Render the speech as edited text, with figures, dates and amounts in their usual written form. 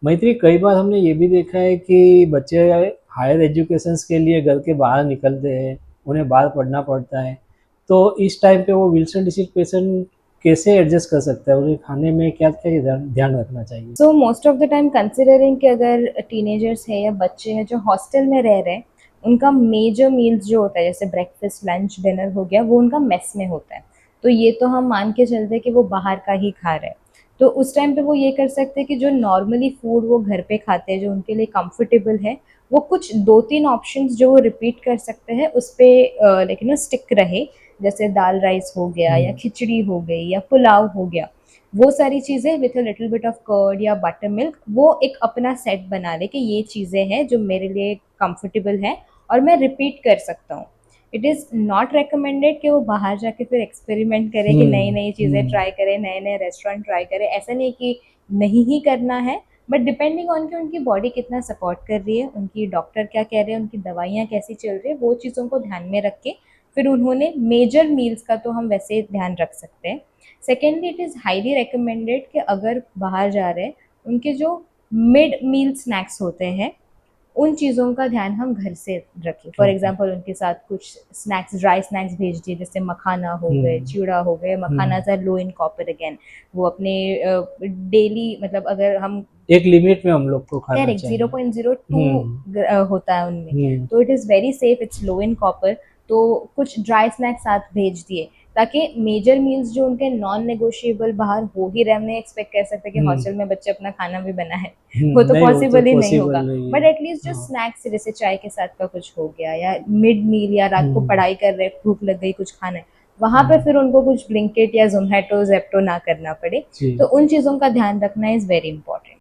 मैत्री, कई बार हमने ये भी देखा है कि बच्चे हायर एजुकेशंस के लिए घर के बाहर निकलते हैं, उन्हें बाहर पढ़ना पड़ता है। तो इस टाइम पे वो विल्सन डिसीज पेशेंट कैसे एडजस्ट कर सकता है? उन्हें खाने में क्या-क्या ध्यान ध्यान रखना चाहिए? So most of the time considering कि अगर टीनेजर्स है या बच्चे हैं जो हॉस्टल में रह रहे हैं, उनका मेजर मील्स जो होता है जैसे ब्रेकफास्ट लंच डिनर हो गया वो उनका मेस में होता है। तो ये तो हम मान के चलते हैं कि वो बाहर का ही खा रहे हैं। तो उस टाइम पे वो ये कर सकते हैं कि जो नॉर्मली फूड वो घर पे खाते हैं जो उनके लिए कंफर्टेबल है, वो कुछ दो तीन ऑप्शंस जो वो रिपीट कर सकते हैं उस पर लेकिन स्टिक रहे। जैसे दाल राइस हो गया या हुँ, खिचड़ी हो गई या पुलाव हो गया, वो सारी चीज़ें with a little bit of curd या बटर मिल्क वो एक अपना सेट बना ले कि ये चीज़ें हैं जो मेरे लिए कंफर्टेबल है और मैं रिपीट कर सकता हूँ। इट इज़ नॉट रिकमेंडेड कि वो बाहर जाके फिर एक्सपेरिमेंट करे कि नई हुँ, नई चीज़ें हुँ, ट्राई करे, नए नए रेस्टोरेंट ट्राई करे। ऐसा नहीं कि नहीं ही करना है, बट डिपेंडिंग ऑन कि उनकी बॉडी कितना सपोर्ट कर रही है, उनकी डॉक्टर क्या कह रहे हैं, उनकी दवाइयाँ कैसी चल रही है, वो चीज़ों को ध्यान में रख के फिर उन्होंने मेजर मील्स का तो हम वैसे ध्यान रख सकते हैं। Secondly it is highly recommended कि अगर बाहर जा रहे हैं, उनके जो मिड मील स्नैक्स होते हैं उन चीज़ों का ध्यान हम घर से रखें। For okay. एग्जांपल उनके साथ कुछ स्नैक्स, ड्राई स्नैक्स भेज दिए, जैसे मखाना हो गए, हुँ, चिड़ा हो गए। हुँ। Makhana are low in copper again, वो अपने डेली मतलब अगर हम एक लिमिट में हम लोग को खाना करेक्ट चाहिए। 0.02 हुँ, होता है उनमें। हुँ, तो it is very safe, it's low in copper. तो कुछ ड्राई स्नैक्स साथ भेज दिए ताकि मेजर मील्स जो उनके नॉन नेगोशिएबल बाहर हो ही रहे, हम नहीं एक्सपेक्ट कर सकते कि हुँ, हॉस्टल में बच्चे अपना खाना भी बनाए, हुँ। वो तो नहीं, वो तो पॉसिबल ही नहीं पॉसिबल होगा। नहीं है। बट एटलीस्ट जो हाँ। स्नैक्स जैसे चाय के साथ का कुछ हो गया या मिड मील या रात को हुँ, पढ़ाई कर रहे भूख लग गई कुछ खाना है, वहाँ पे हुँ। फिर उनको कुछ ब्लिंकिट या जोमेटो जेप्टो ना करना पड़े। जी। तो उन चीज़ों का ध्यान रखना इज़ वेरी इंपॉर्टेंट।